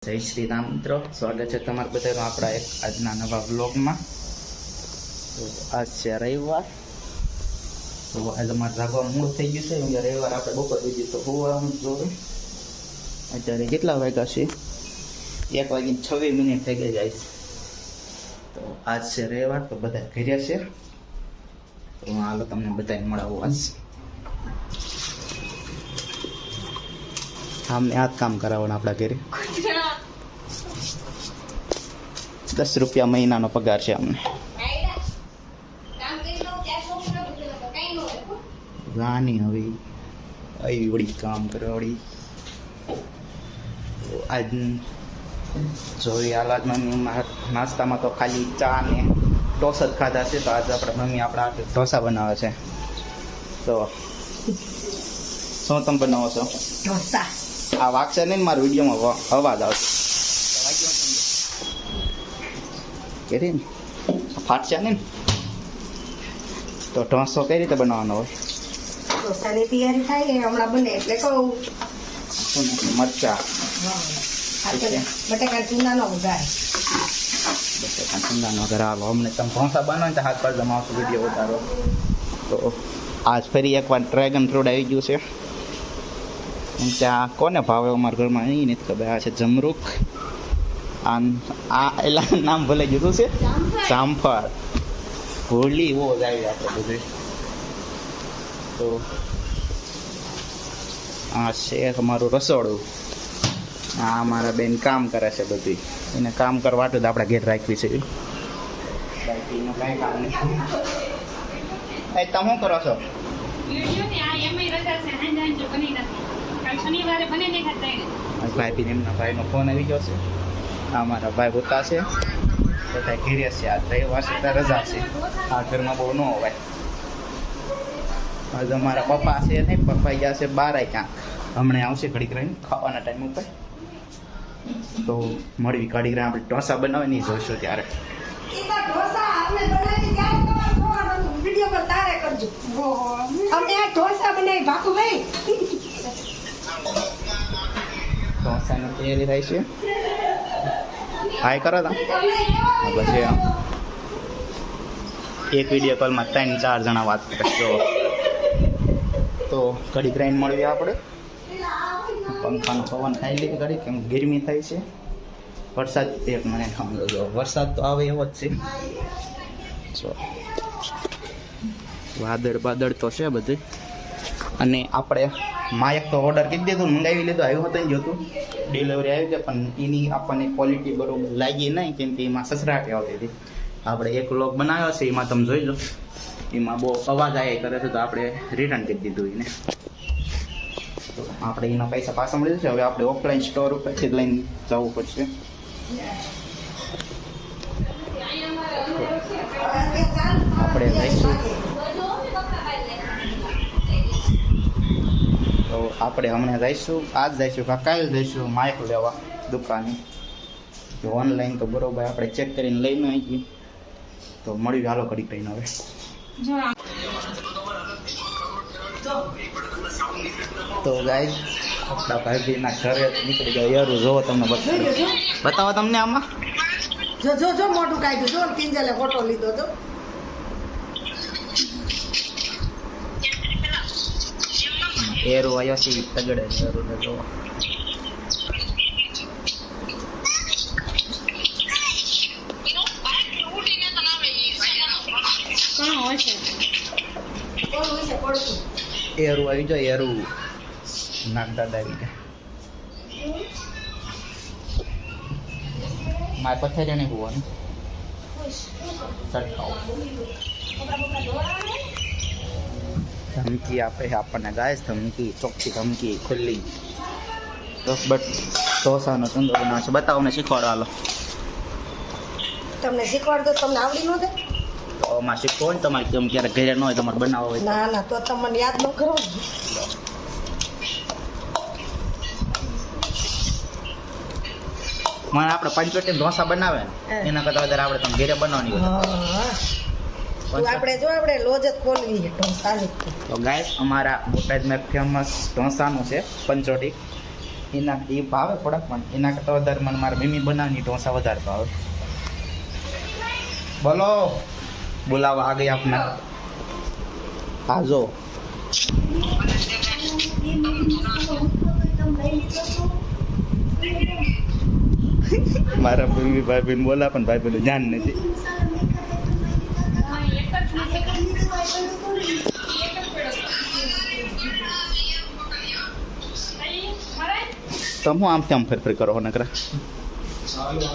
જય શ્રી રામ મિત્રો, સ્વાગત છે તમારા બધાનું આપણા એક આજના નવા વ્લોગમાં. તો આજ છે રવિવાર. તો આજે અમારે જાગવાનું મૂળ થઈ ગયું છે. રવિવાર આપણે બપોર દીધી તો હોવાનું જોયું. અત્યારે કેટલા વાગ્યા છે? 1:26 થઈ ગઈ જાય છે. તો આજ છે રવિવાર, તો બધા ઘરે છે. તો હાલો તમને બધાને મળાવું આજ. આમને આ જ કામ કરાવવાનું આપણા ઘરે. 10 રૂપિયા મહિનાનો પગાર છે અમને. રાની હવે આવી વળી કામ કરે વળી. આજ જોઈ હાલ મમ્મી નાસ્તામાં તો ખાલી ચા ને ઢોસા જ ખાધા છે. તો આજે આપણે મમ્મી આપણા ઢોસા બનાવે છે. તો શું તમે બનાવો છો? ઢોસા. આ વાગશે નહીં મારા વિડીયોમાં અવાજ આવશે. કેરી ને ફાટશે ને. તો ઢોસો કઈ રીતે બનાવવાનો હોય? ઢોસાની તૈયારી થાય હમણાં બને એટલે કહું. મરચા, બટાકા ચૂંદાનો વઘાર. બટાકા ચૂંદાનો વઘાર. હાલો અમને તમે ઢોસા બનાવો તો હાથ પર જમાવશો વિડીયો ઉતારો. તો આજ ફરી એકવાર ડ્રેગન ફ્રૂટ આવી ગયું છે. ત્યાં કોને ભાવે અમારા ઘરમાં એ નથી ખબર. આ છે જમરૂખ. આ એલા નામ ભલે જુદું છે. જામફળ. હોળી બહુ જ આવી આપણે બધું. તો આ છે અમારું રસોડું. આ અમારા બેન કામ કરે છે બધું. એને કામ કરવા માટે જ આપણે ઘેર રાખવી છે. કાંઈ કામ નહીં. તમે શું કરો છો? ભાઈ એમના ભાઈનો ફોન આવી ગયો છે. આ મારા ભાઈ હોતા છે. બધા ઘેરે છે. આ રવિવાર છે, રજા છે. આ ઘરમાં બહુ ન હોય. આજે અમારા પપ્પા છે નહીં, પપ્પા ગયા છે બહાર ક્યાંક. હમણાં આવશે ઘડીક રહીને ખાવાના ટાઈમ ઉપર. તો મળવી ઘડીક રહીને આપણે ઢોસા બનાવે નહીં જોઈશું ત્યારે. ઢોસાની તૈયારી થાય છે. હાય કરો તા પછી એક વિડીયો કોલમાં 3-4 જણા વાત કરશો. તો ઘડીક રહીને મળીએ આપણે. પંખાનો પવન ખાઈ લઈએ ઘડીક, કેમ ગરમી થાય છે. વરસાદ એક મને સમજો, વરસાદ તો આવે એવો જ છે. વાદળ તો છે બધું. અને આપણે માયક તો ઓર્ડર કરી દીધું, મંગાવી લીધું, આવ્યું હતું ને જોતું ડિલિવરી આવી ગઈ. પણ એની આપણને ક્વોલિટી બરોબર લાગી નહીં, કેમ કે એમાં સસરાટી આવતી હતી. આપણે એક વ્લોગ બનાવ્યો છે, એમાં તમે જોઈ લો. એમાં બહુ અવાજ આવ્યા કરે છે, તો આપણે રિટર્ન કરી દીધું એને. તો આપણે એના પૈસા પાછા મળી જશે. હવે આપણે ઓફલાઈન સ્ટોર ઉપરથી લઈને જવું પડશે. આપણે જઈશું. તો આપણે હમણાં જઈશું, આજ જઈશું કાલે જઈશું માઇક લેવા દુકાને. તો ઓનલાઈન તો બરોબર આપણે ચેક કરીને લઈને આવી. તો મળી હાલો ઘડી કહીને હવે. તો ગાઈસ આપણા ભાઈના ઘરે નીકળી ગયા. યારું જોવો તમને બતાવો તમને આમાં. જો મોટું કાઢ્યું. જો કિંજલે ફોટો લીધો તો. એરો આવ્યો છે તગડે. એરો ને જો એરું આવી જાય. એરું નાખતા આવી જાય. મારે પથારી નહીં હોવાનું. ધમકી આપે છે આપણને ગાય. ધમકી ચોખ્ખી ધમકી ખુલ્લી. તો બટ ઢોસાનો ચંદો બનાવે છે. બતાવો ને શીખવાડો હાલો. તમને શીખવાડ દો. તમને આવડી ન દે તો આમાં શીખવો ને તમારે. કેમ ક્યારેક ઘરે ન હોય તમારે બનાવવો હોય. ના તો તમને યાદ ન કરો. મને આપણે 85 ઢોસા બનાવે ને એના કરતા વધારે આપણે તમે ઘરે બનાવવાની હોય. આપણે જો આપણે લોજ જ ખોલવી છે ઢોસાની. તો ગાઈસ અમારા બોટાદમાં ફેમસ ઢોસાનું છે 85. એના એ ભાવે થોડાક પણ એના કરતાં વધારે મને મારા મમ્મી બનાવની ઢોસા વધારે ભાવે. બોલો બોલાવા આ ગયા આપના. હા જો મારા મમ્મી ભાઈ બહેન બોલા પણ ભાઈ બહેન ધ્યાન નથી. તમે હું આમ તેમ ફેર કરો નકરા હાઈલી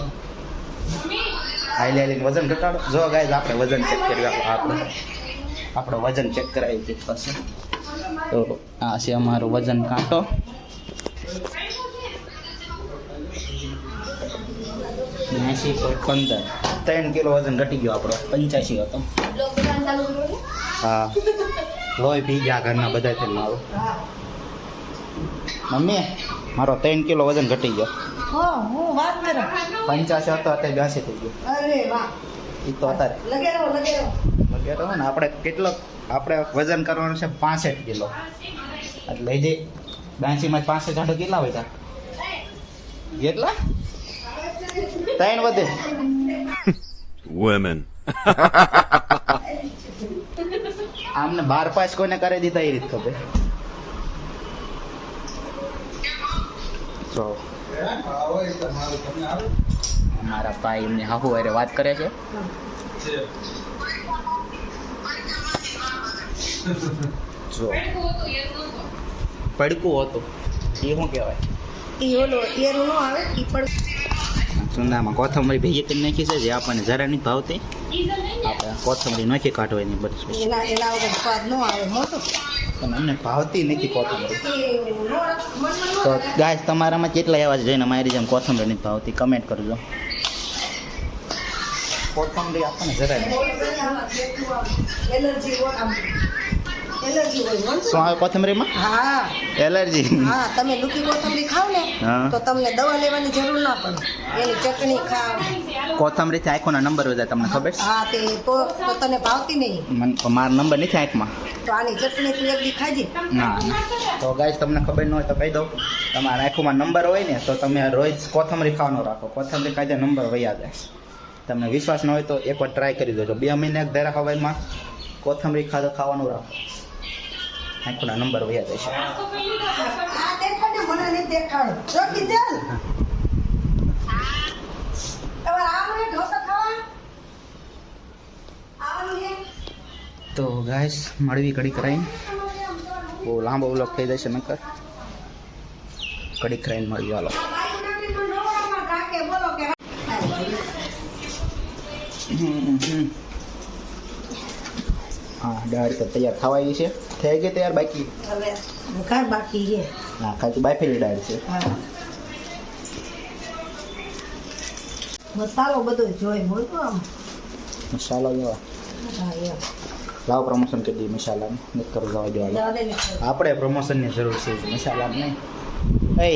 હાઈલીને વજન ઘટાડો. જો ગાઈઝ આપણે વજન ચેક કરી આપણો વજન ચેક કરાવી છે પછી. તો આ છે અમારું વજન કાંટો. 80.15 3 કિલો વજન ઘટી ગયો આપણો. 85 હતો. હા લોહી પી ગયા ઘરના બધા થઈને મારું. મમ્મી મારો 3 કિલો વજન ઘટી ગયો. હા હું વાત કરું 85 હતો અત્યારે 82 થઈ ગયો. અરે વાહ એ તો અત્યારે લગેરો ને આપણે કેટલો આપણે વજન કરવાનું છે 65 કિલો. એટલે જે 82 માં 65 જાડો કેટલા હોય તા કેટલા 3 વધે women આમને 12 કોઈને કરી દીધા એ રીત ખબર. તો અમારા ભાઈ એમને હાહુ અરે વાત કરે છે. જો પડકું હતું એ શું કહેવાય ઈ ઓલો એરું નો આવે ઈ પણ ચૂંદામાં કોથમરી ભેગી કરી નાખી છે જે આપણને જરા નહીં ભાવતી. આપણે કોથમરી નાખી કાઢવાની બધું એના વગર સ્વાદ નો આવે મોટો પણ અમને ભાવતી નથી કોથમરી. એ નો મનમાં નો તો ગાય તમારામાં કેટલા એવા છે જેને મારી જેમ કોથમરી નથી ભાવતી કમેન્ટ કરજો. કોથમરી આપણને જરા નહીં. એલર્જી હોય આમ એલર્જી હોય શું આવે કોથમરીમાં હા એલર્જી. હા તમે લૂકી કોથમરી ખાવ ને હા. તો તમને દવા લેવાની જરૂર ના પડે. એની ચટણી ખાવ કોથમરીથી આંખોના નંબર વધારે તમને ખબર છે? હા તે તો તને ભાવતી નહીં મને મારો નંબર નથી આંખમાં. તો આની ચટણી તું એક દી ખાજે. ના તો ગાઈસ તમને ખબર ન હોય તો કહી દઉં. તમારા આંખોમાં નંબર હોય ને તો તમે રોજ કોથમરી ખાવાનો રાખો. કોથમરી ખાઈ જાય નંબર વયા જાય. તમને વિશ્વાસ ન હોય તો એકવાર ટ્રાય કરી દેજો. 2 મહિને એક ધારા હવાઈમાં કોથમરી ખાવાનું રાખો. આંખોના નંબર વયા જાય છે. આ દેખાડે મને નહીં દેખાડો રોકી ચાલ તમારે આવવાનું છે ઢોસા ખાવા આવવાનું છે તો ગાઈસ મળવી કડી કરાઈને બહુ લાંબો વ્લોગ થઈ જશે નકર. કડી કરાઈને મળી હાલો. હા દાળ તો તૈયાર થવાય છે. થઈ ગઈ તૈયાર બાકી? હવે ઘર બાકી છે હા ખાલી બાફેલી દાળ છે. હા મસાલો બધો જોઈ બોલતો આમ મસાલો લેવા હા એમ લાવ પ્રમોશન કરી દઈએ મસાલાનું નથી કરવું જવા દેવા. જાડે ને આપણે પ્રમોશનની જરૂર છે મસાલા નહીં. એ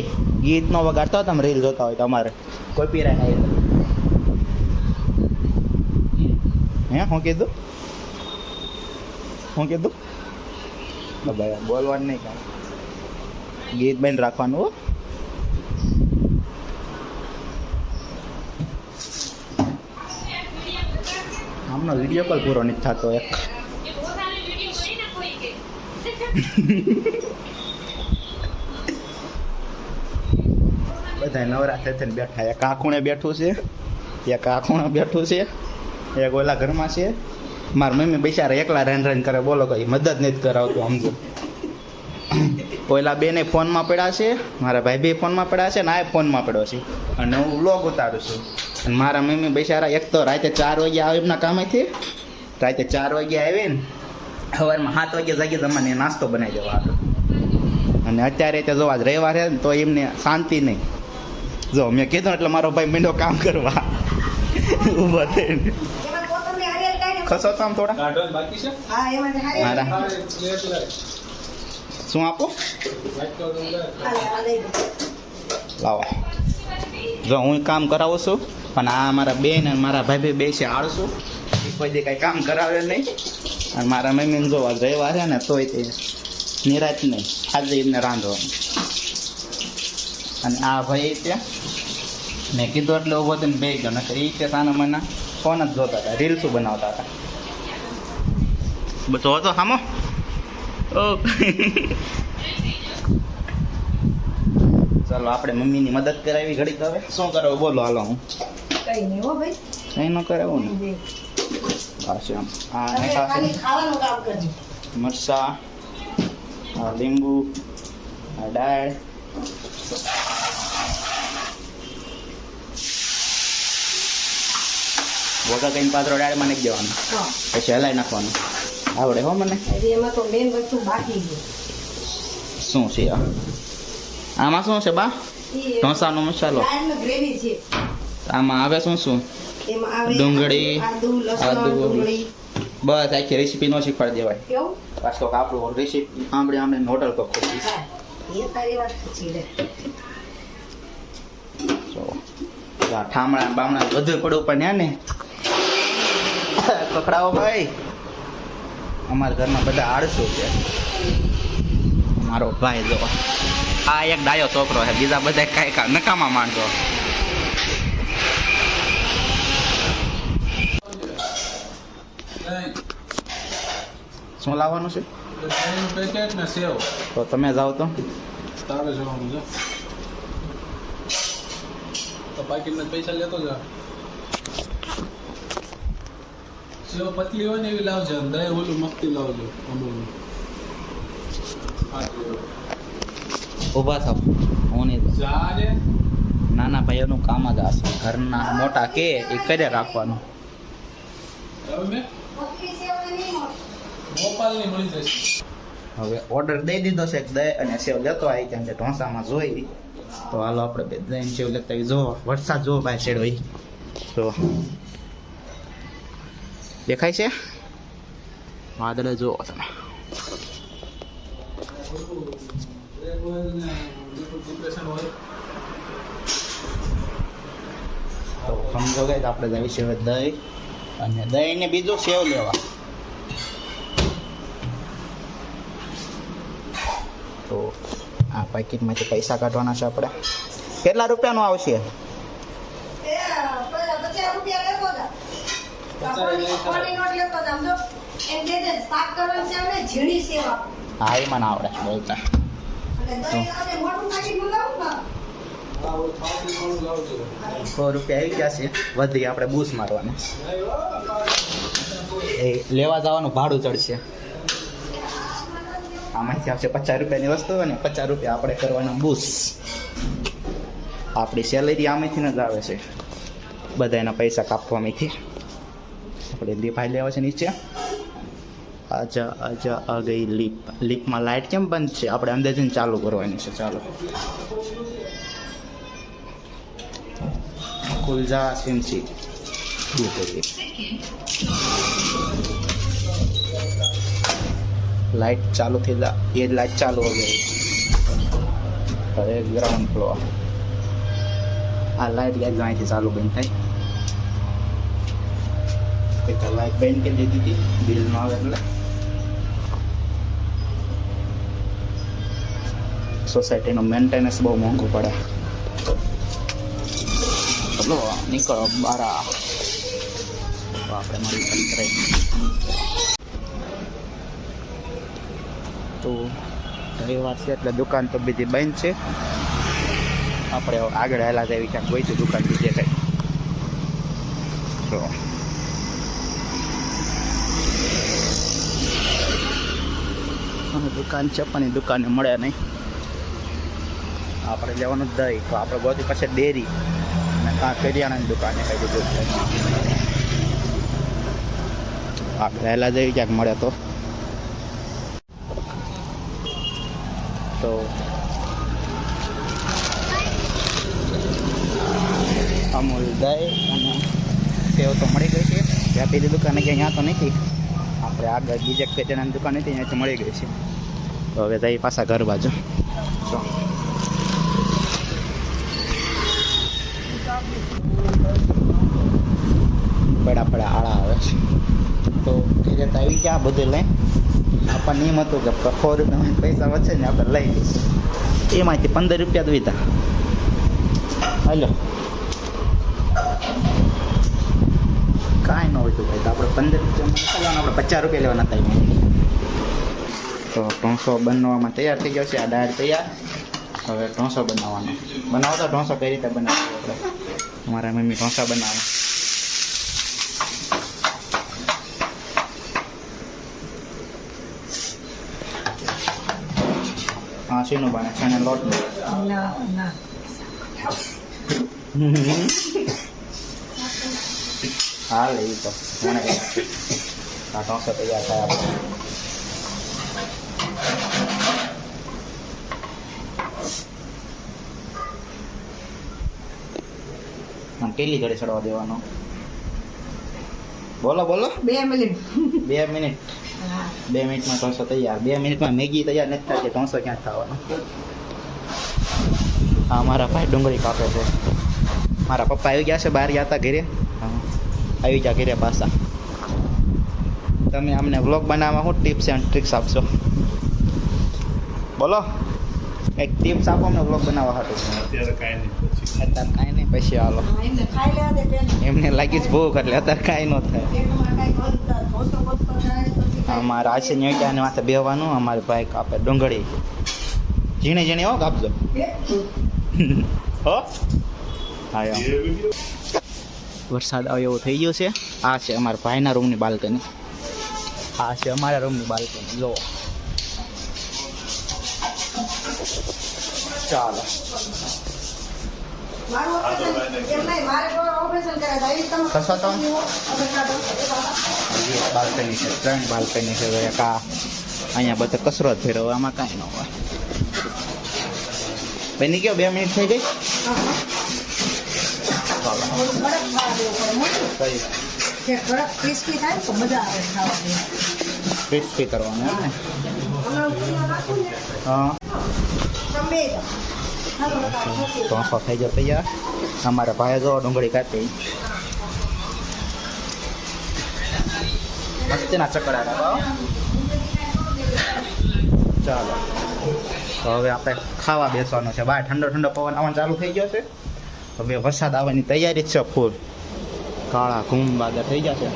ગીત નો વગાડતો હોય તમે રીલ જોતા હોય તમારે કોઈ પીરાય ના એટલે હે હું કીધું ભાઈ બોલવાનું નહીં કાંઈ. ગીત બેન રાખવાનું હો. આમનો વિડીયો કોલ પૂરો નથી થતો એક. બધા નવરા થઈને બેઠા. એક આ ખૂણે બેઠું છે, એક આ ખૂણે બેઠું છે, એક ઓલા ઘરમાં છે. મારા મમ્મી બિચારા એકલા રન કરે. બોલો કઈ મદદ નથી કરાવતું સમજો. ઓલા બેને ફોનમાં પડ્યા છે, મારા ભાઈ બે ફોનમાં પડ્યા છે ને આ ફોનમાં પડ્યો છે અને હું વ્લોગ ઉતારું છું. અને મારા મમ્મી બિચારા એક તો રાતે 4 વાગે આવે એમના કામેથી. રાતે 4 વાગે આવે ને સવારમાં 7 વાગે જાગી જમાને નાસ્તો બનાવી દેવા હતો. અને અત્યારે તે જો આજ રવિવાર છે ને તો એમને શાંતિ નહીં. જો મેં કીધું એટલે મારો ભાઈ મીંડો કામ કરવા ઊભો થઈને. એમાં કોથમરી હરિયર કાઢી ખસો તો આમ થોડા હા એમાં હરિયર મારા શું આપો હાલે લાવો. જો હું કામ કરાવું છું પણ આ મારા બેન અને મારા ભાઈ બે છે આળસુ. એ કોઈ દે કાંઈ કામ કરાવે નહીં. અને મારા મમ્મીને જો આજ રવિવાર છે ને તોય તે નિરાશ નહીં. આજે એમને રાંધવાનું અને આ ભાઈ છે મેં કીધું એટલે ઊભો થઈને બે ગયો નકર એ કે સાના મના ફોન જ જોતા હતા રીલ્સું બનાવતા હતા બધો હતો સામો ઓ ચાલો આપણે મમ્મીની મદદ કરાવી ઘડીક હવે શું કરાવું બોલો હાલો હું કઈ નહીં હો ભાઈ કંઈ ન કરાવું ને પાછું આમ તમે ખાલી ખાવાનું કામ કરજો મરચા આ લીંબુ આ દાળ વગર કઈ પાત્રો દાળમાં નાખી દેવાનું હા પછી હલાઈ નાખવાનું આવડે હો મને હજી એમાં તો મેન વસ્તુ બાકી છે શું છે આ આમાં શું છે બા ઈ ઢોસાનો મસાલો દાળનો ગ્રેવી છે આમાં આવે શું શું એમાં આવે ડુંગળી, આદુ લસણ આદુ, ડુંગળી બસ આખી રેસીપી નો શીખવાડી દેવાય કેવું પાછો આપણું રેસીપી આંબળે હોટલ પર ખોલીશ હા એ તારી વાત સાચી રે તો આ ઠામણા બામણા બધું પડવું પણ ને કકડાઓ ભાઈ અમારા ઘરમાં બધા આળસુ છે મારો ભાઈ જો આ એક ડાયો છોકરો છે બીજા બધા કાંઈ નકામા માણસો શું લાવવાનું છે પેકેટ ને સેવ તો તમે જાઓ તો તારે જવાનું છે તો પાકીટના પૈસા લેતો જા સેવ પતલી હોય ને એવી લાવજે અને દહીં ઓલું મસ્તી લાવજો અમૂલનું ઊભા થાવ હું નહીં જાઉં. જા રે નાના ભાઈઓનું કામ જ આ છે ઘરના મોટા કે એ કરે રાખવાનું હવે મેં ગોપાલની મળી જશે હવે ઓર્ડર દઈ દીધો છે કે દહીં અને સેવ લેતો આવી કેમ કે ઢોસામાં જોઈ તો હાલો આપણે બે દહીં સેવ લેતા આવી જો વરસાદ જો ભાઈ છેડો ઈ તો દેખાય છે વાદળે જુઓ તમે ડિપ્રેશન હોય તો સમજો ગઈ આપણે જવી છે હવે દહીં અને દહીં ને બીજું સેવ લેવા તો આ પેકેટમાંથી પૈસા કાઢવાના છે આપણે કેટલા રૂપિયાનું આવશે એ પેલા 50 રૂપિયા લેતો જા કોની નોટ લેતો જા સમજો એમ કે જે શાક કરવાનું છે ને ઝીણી સેવા હા એ મને આવડે બોલતા અને દહીં આપણે મોટું પાકીટ મંગાવું ને આ ઓલું પાકીટ ઘણું લાવજો 100 રૂપિયા આવી ગયા છે વધી આપણે બૂસ મારવાનું એ લેવા જવાનું ભાડું ચડશે આમાંથી આવશે 50 રૂપિયાની વસ્તુ અને 50 રૂપિયા આપણે કરવાના બૂસ આપણી સેલેરી આમાંથી જ આવે છે બધા એના પૈસા કાપવામાંથી આપણે લીપાઈ લેવા છે નીચે આજા આજા આ ગઈ લીપ લીપમાં લાઇટ કેમ બંધ છે આપણે અંદર જઈને ચાલુ કરવાની છે ચાલો ખુલજા સિંચી लाइट चालू थी ये लाइट चालू हो गई હવે ગ્રાઉન્ડ ફ્લોર આ લાઇટ ગેસ અહીંથી ચાલુ બંધ થાય કે લાઇટ બંધ કરી દીધી હતી બિલ ન આવે એટલે સોસાયટીનું મેન્ટેનન્સ બહુ મોંઘું પડે ચલો નીકળો બારા તો આપણે મળી અંતરે તો રવિવાર છે એટલે દુકાન તો બીજી બંધ છે આપણે આગળ હેલા જેવી ક્યાંક હોય છે દુકાન બીજે કંઈ તો અને દુકાન છે પણ એ દુકાને મળે નહીં આપણે લેવાનું દહીં તો આપણે ગોતી પાસે ડેરી અને કાં કરિયાણાની દુકાને કઈ દીધું છે આગળ હેલા જેવી ક્યાંક મળે તો અમૂલ દહીં અને સેવ તો મળી ગઈ છે ત્યાં પેલી દુકાને કે અહીંયા તો નથી આપણે આગળ બીજે કચરાની દુકાન હતી અહીંયાથી મળી ગઈ છે તો હવે જઈ પાછા ઘર બાજુ તો પડા પડા આળા આવે છે તો ઘરે તો આવી ગયા બધું લઈ આપણને એમ હતું કે 100 રૂપિયા પૈસા વધશે ને આપણે લઈ લઈશું એમાંથી 15 રૂપિયા જ વીધા હાલો કાંઈ ન હોય તો ભાઈ તો આપણે 15 રૂપિયા આપણે 50 રૂપિયા લેવાના હતા એમાં. તો ઢોસો બનવામાં તૈયાર થઈ ગયો છે. આ દાળ તૈયાર. હવે ઢોસો બનાવવાનો. બનાવો તો ઢોસો કઈ રીતે બનાવીએ આપણે. અમારા મમ્મી ઢોસા બનાવે. હા શીનું બને છે ને લોટ ના ના હાલ એ તો મને આ ઢોસો તૈયાર થાય આપણે. આમ કેટલી ઘડી ચડવા દેવાનો? બોલો બોલો. 2 મિનિટ 2 મિનિટ. 2 મિનિટમાં ઢોસો તૈયાર. 2 મિનિટમાં મેગી તૈયાર નથી થાય કે ઢોસો ક્યાં થવાનો? હા મારા ભાઈ ડુંગળી કાપે છે. મારા પપ્પા આવી ગયા છે, બહાર ગયા હતા ઘરે. હા આવી ગયા ઘરે પાછા. તમે અમને વ્લોગ બનાવવા શું ટિપ્સ એન્ડ ટ્રિક્સ આપશો? બોલો એક ટિપ્સ આપો અમને વ્લોગ બનાવવા હાટુ. અત્યારે કાંઈ નહીં, પછી અત્યારે કાંઈ નહીં, પછી હાલો. એમને ખાઈ લેવા દે પેન એમને લાગી જ ભૂખ એટલે અત્યારે કાંઈ ન થાય. પેનમાં કાંઈ બોલતા ધોસો બોલતો જાય પછી કાંઈ અમારા આશે ન્યોક્યાને માથે બેહવાનું. અમારે ભાઈ કાપે ડુંગળી ઝીણી ઝીણી હો કાપજો હો. હા એમ. વરસાદ આવે એવો થઈ ગયો છે. આ છે અમારા ભાઈના રૂમની બાલ્કની. આ છે અમારા રૂમની બાલ્કની. જો ચાલો મારું ઓપરેશન એમ નહીં મારે કોઈ ઓપરેશન કરાય આવી તમે કશો તો? હવે કાઢો હજી એક બાલ્કની છે, 3 બાલ્કની છે. હવે એક આ અહીંયા બધો કચરો જ ફેરવો, આમાં કાંઈ ન હોય. બની ગયો? 2 મિનિટ થઈ ગઈ. ચાલો થોડું કડક ખાવા દેવું પડે મોટું કઈ કે કડક ક્રિસ્પી થાય ને તો મજા આવે ખાવાની ક્રિસ્પી કરવાનું એમ ને? અમે ઉકળીને નાખું ને હા તમે હાલો બતાવો ઢોસો થઈ ગયો તૈયાર. અમારા ભાઈ જો ડુંગળી કાપી મસ્તીના ચકડા રાખો. ચાલો તો હવે આપણે ખાવા બેસવાનું છે. બહાર ઠંડો ઠંડો પવન આવવાનું ચાલુ થઈ ગયો છે. હવે વરસાદ આવવાની તૈયારી જ છે ફૂલ. કાળા ઘૂમ વાદળ થઈ ગયા છે.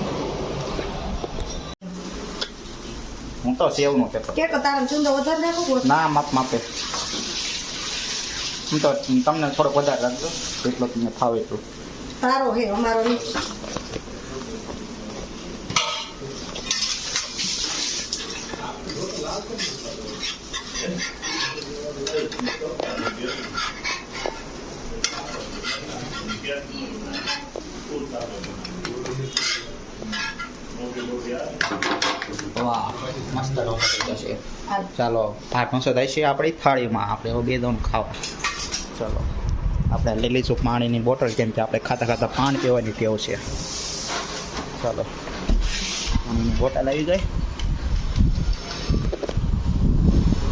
હું તો સેવનું પેપર કે તારા ચૂંદો વધારે નાખો ના માપે. હું તો તમને થોડોક વધારે રાખજો જેટલો તમને ફાવે એટલું. તારો હે અમારો નહીં વાહ મસ્ત ઢોસો થઈ જશે. ચાલો આ ઢોસો થાય છે આપણી થાળીમાં. આપણે હવે 2 દોન ખાવા. ચલો આપણે લઈ લઈશું પાણીની બોટલ, કેમ કે આપણે ખાતા ખાતા પાણી પીવાની ટેવ છે. ચાલો પાણીની બોટલ આવી ગઈ.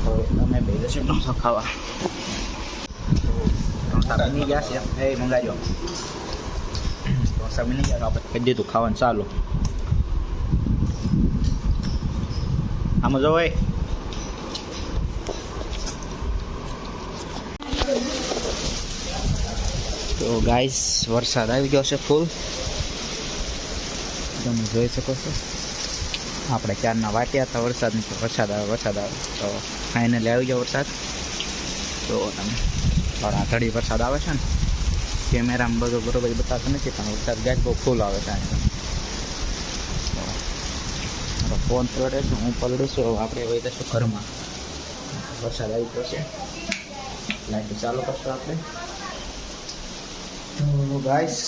હવે અમે બે જશું ઢોસો ખાવા. ઢોસા બની ગયા છે. એ મંગાવ્યો ઢોસા બની ગયા. આપણે કહી દીધું ખાવાનું ચાલુ. આમાં જો ભાઈ તો ગાઈસ વરસાદ આવી ગયો છે ફૂલ. તમે જોઈ શકો છો. આપણે ક્યારના વાટ્યા હતા વરસાદની તો વરસાદ આવે તો ફાઇનલી આવી ગયો વરસાદ. તો તમે થોડા ઘડી વરસાદ આવે છે ને, કેમેરામાં બધું બરોબર બતાવતો નથી પણ વરસાદ ગાય બહુ ફૂલ આવે છે. મારો ફોન પલડે છે, હું પલડું છું. આપણે વહી જશું ઘરમાં. વરસાદ આવી ગયો છે. લાઈટ ચાલુ કરશું આપણે. તો ગાઈસ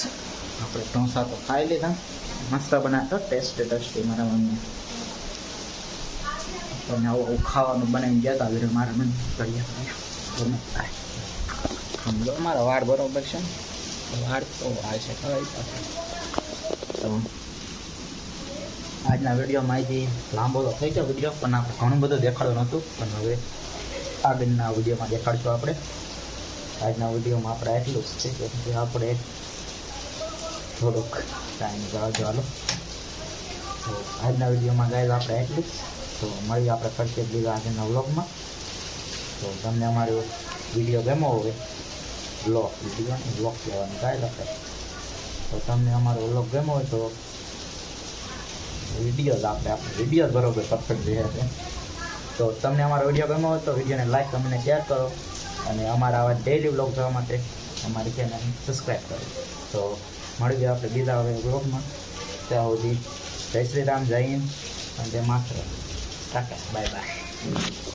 આપણે ઢોસા તો ખાઈ લીધા. મસ્ત બનાવતો ટેસ્ટી મારા મમ્મી. તમે આવું ખાવાનું બનાવીને ગયા હતા વિડીયો મારા મમ્મી કર્યા. સમજો મારા વાળ બરોબર છે ને? વાળ તો આ છે ખવાય પાસે. તો આજના વિડીયોમાં અહીંથી લાંબો તો થઈ ગયો વિડીયો, પણ આપણે ઘણું બધું દેખાડ્યું નહોતું. પણ હવે આગળના વિડીયોમાં દેખાડશું આપણે. આજના વિડીયોમાં આપણે એટલું જ છે કે આપણે થોડુંક ટાઈમ જવા હાલો. તો આજના વિડીયોમાં ગાય આપણે એટલું જ. તો મળીએ આપણે ફરી બીજા આગળના વ્લોગમાં. તો તમને અમારો વિડીયો ગમ્યો હોય વ્લોગ વિડીયોને વ્લોગ કહેવાનું કાંઈ લખે. તો તમને અમારો વ્લોગ ગમ્યો હોય તો વિડીયો જ આપણે વિડીયો જ બરોબર પરફેક્ટ રહે છે. તો તમને અમારો વિડીયો ગમ્યો હોય તો વિડીયોને લાઈક કમેન્ટ શેર કરો અને અમારા આવા ડેઈલી વ્લોગ જોવા માટે અમારી ચેનલને સબસ્ક્રાઈબ કરો. તો મળી ગયા આપણે બીજા હવે વ્લોગમાં. ત્યાં સુધી જય શ્રી રામ, જય હિન્દ અને જય માતરમ. Tata, bye bye.